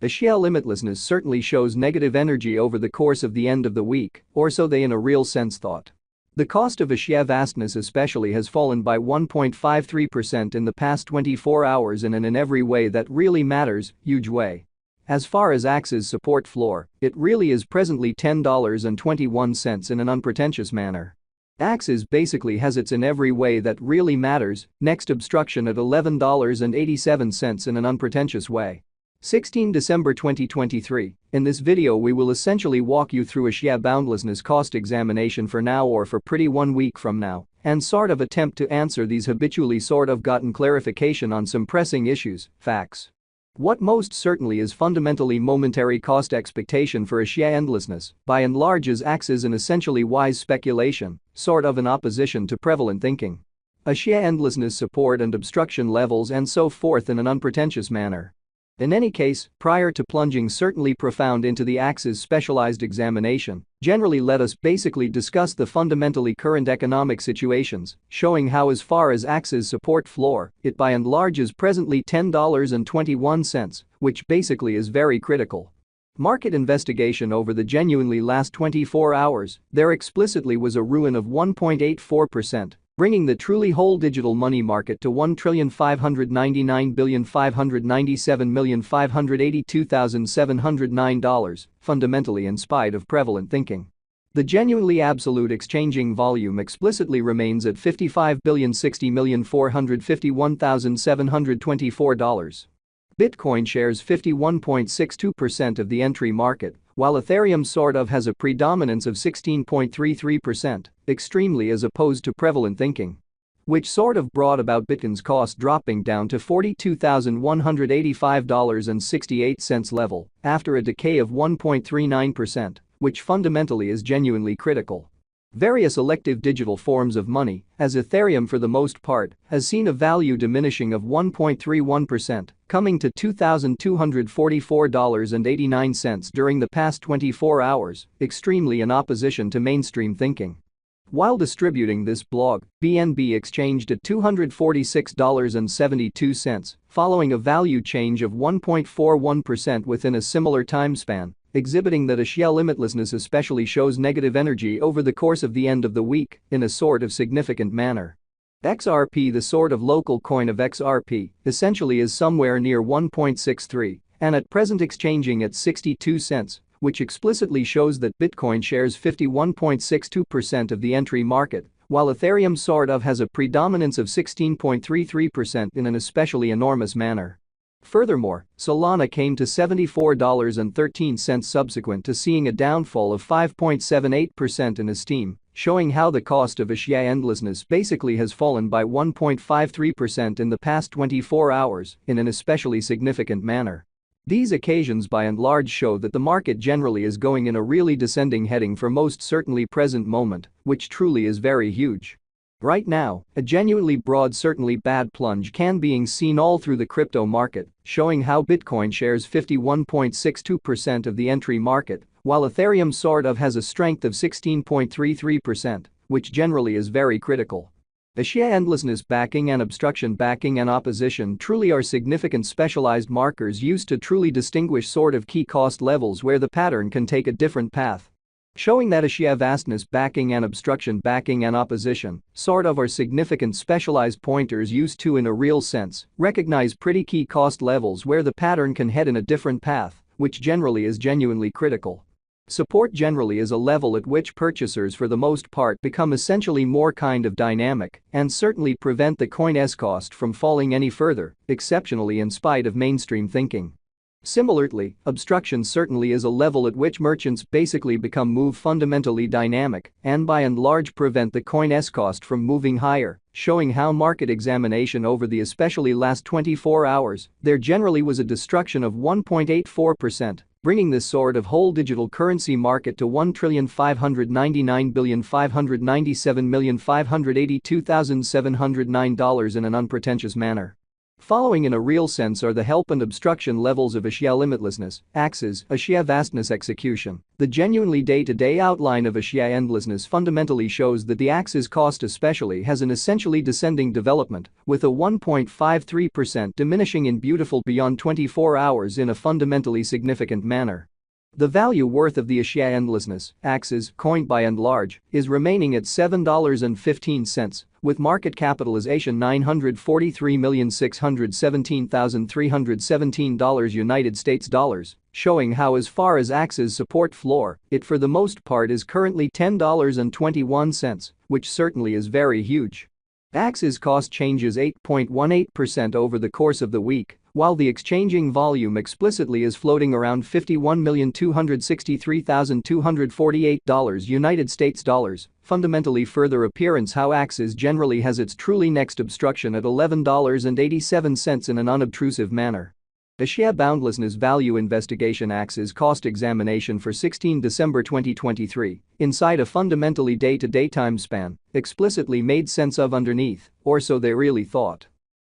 The sheer limitlessness certainly shows negative energy over the course of the end of the week, or so they in a real sense thought. The cost of a sheer vastness especially has fallen by 1.53% in the past 24 hours in every way that really matters, huge way. As far as Axie's support floor, it really is presently $10.21 in an unpretentious manner. Axie basically has its in every way that really matters, next obstruction at $11.87 in an unpretentious way. 16 December 2023, in this video we will essentially walk you through a sheer boundlessness cost examination for now or for pretty 1 week from now, and sort of attempt to answer these habitually sort of gotten clarification on some pressing issues, facts. What most certainly is fundamentally momentary cost expectation for a sheer endlessness, by and large is Axie's an essentially wise speculation, sort of in opposition to prevalent thinking. A sheer endlessness support and obstruction levels and so forth in an unpretentious manner. In any case, prior to plunging certainly profound into the Axie's specialized examination, generally let us basically discuss the fundamentally current economic situations, showing how as far as Axie's support floor, it by and large is presently $10.21, which basically is very critical. Market investigation over the genuinely last 24 hours, there explicitly was a ruin of 1.84%. Bringing the truly whole digital money market to $1,599,597,582,709, fundamentally in spite of prevalent thinking. The genuinely absolute exchanging volume explicitly remains at $55,060,451,724. Bitcoin shares 51.62% of the entry market, while Ethereum sort of has a predominance of 16.33%, extremely as opposed to prevalent thinking. Which sort of brought about Bitcoin's cost dropping down to $42,185.68 level after a decay of 1.39%, which fundamentally is genuinely critical. Various elective digital forms of money, as Ethereum for the most part, has seen a value diminishing of 1.31%, coming to $2,244.89 during the past 24 hours, extremely in opposition to mainstream thinking. While distributing this blog, BNB exchanged at $246.72, following a value change of 1.41% within a similar time span, exhibiting that a sheer limitlessness especially shows negative energy over the course of the end of the week in a sort of significant manner. XRP, the sort of local coin of XRP, essentially is somewhere near 1.63 and at present exchanging at 62 cents, which explicitly shows that Bitcoin shares 51.62% of the entry market, while Ethereum sort of has a predominance of 16.33% in an especially enormous manner. Furthermore, Solana came to $74.13 subsequent to seeing a downfall of 5.78% in Esteem, showing how the cost of a sheer endlessness basically has fallen by 1.53% in the past 24 hours in an especially significant manner. These occasions by and large show that the market generally is going in a really descending heading for most certainly present moment, which truly is very huge. Right now, a genuinely broad certainly bad plunge can being seen all through the crypto market, showing how Bitcoin shares 51.62% of the entry market, while Ethereum sort of has a strength of 16.33%, which generally is very critical. The sheer endlessness backing and obstruction backing and opposition truly are significant specialized markers used to truly distinguish sort of key cost levels where the pattern can take a different path. Showing that a sheer vastness backing and obstruction backing and opposition sort of are significant specialized pointers used to in a real sense recognize pretty key cost levels where the pattern can head in a different path, which generally is genuinely critical. Support generally is a level at which purchasers for the most part become essentially more kind of dynamic and certainly prevent the coin's cost from falling any further, exceptionally in spite of mainstream thinking. Similarly, obstruction certainly is a level at which merchants basically move fundamentally dynamic and by and large prevent the coin's cost from moving higher, showing how market examination over the especially last 24 hours, there generally was a destruction of 1.84%, bringing this sort of whole digital currency market to $1,599,597,582,709 in an unpretentious manner. Following in a real sense are the help and obstruction levels of Axie limitlessness, Axie's Axie vastness execution. The genuinely day-to-day outline of Axie endlessness fundamentally shows that the Axie's cost especially has an essentially descending development, with a 1.53% diminishing in beautiful beyond 24 hours in a fundamentally significant manner. The value worth of the Axie endlessness, Axie's coin by and large, is remaining at $7.15, with market capitalization $943,617,317 United States dollars, showing how as far as Axie's support floor, it for the most part is currently $10.21, which certainly is very huge. Axie's cost changes 8.18% over the course of the week, while the exchanging volume explicitly is floating around $51,263,248 United States dollars, fundamentally further appearance how Axie generally has its truly next obstruction at $11.87 in an unobtrusive manner. Axie Boundlessness Value Investigation Axie's Cost Examination for 16 December 2023, inside a fundamentally day-to-day time span, explicitly made sense of underneath, or so they really thought.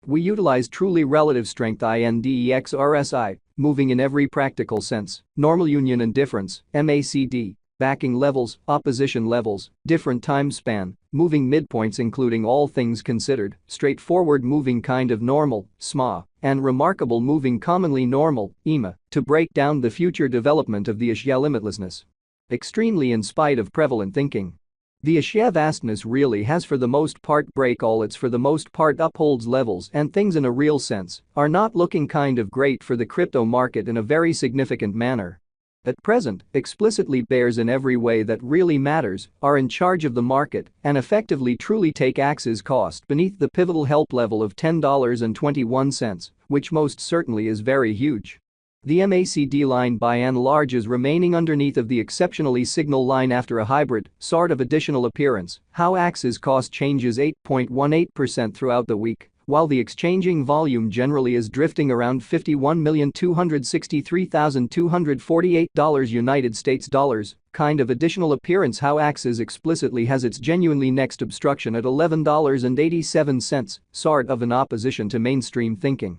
We utilize truly relative strength index RSI, moving in every practical sense, normal union and difference, MACD, backing levels, opposition levels, different time span, moving midpoints including all things considered, straightforward moving kind of normal, SMA, and remarkable moving commonly normal, EMA, to break down the future development of the Axie limitlessness. Extremely in spite of prevalent thinking. The Axie vastness really has for the most part break all its for the most part upholds levels and things in a real sense are not looking kind of great for the crypto market in a very significant manner. At present, explicitly bears in every way that really matters are in charge of the market and effectively truly take Axie's cost beneath the pivotal help level of $10.21, which most certainly is very huge. The MACD line by and large is remaining underneath of the exceptionally signal line after a hybrid, sort of additional appearance, how Axie's cost changes 8.18% throughout the week, while the exchanging volume generally is drifting around $51,263,248 United States dollars, kind of additional appearance how Axie explicitly has its genuinely next obstruction at $11.87, sort of an opposition to mainstream thinking.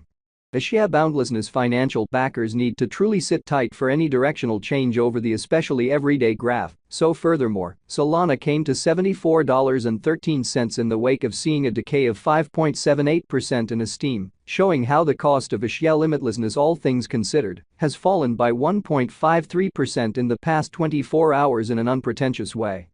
Axie boundlessness financial backers need to truly sit tight for any directional change over the especially everyday graph, so furthermore, Solana came to $74.13 in the wake of seeing a decay of 5.78% in esteem, showing how the cost of Axie limitlessness all things considered has fallen by 1.53% in the past 24 hours in an unpretentious way.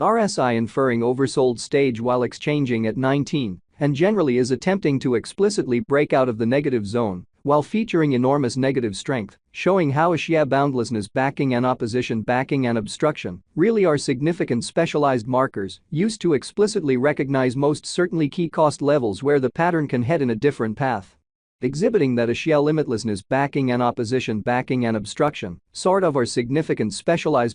RSI inferring oversold stage while exchanging at 19 and generally is attempting to explicitly break out of the negative zone while featuring enormous negative strength, showing how Axie boundlessness backing and opposition backing and obstruction really are significant specialized markers used to explicitly recognize most certainly key cost levels where the pattern can head in a different path. Exhibiting that Axie limitlessness backing and opposition backing and obstruction sort of are significant specialized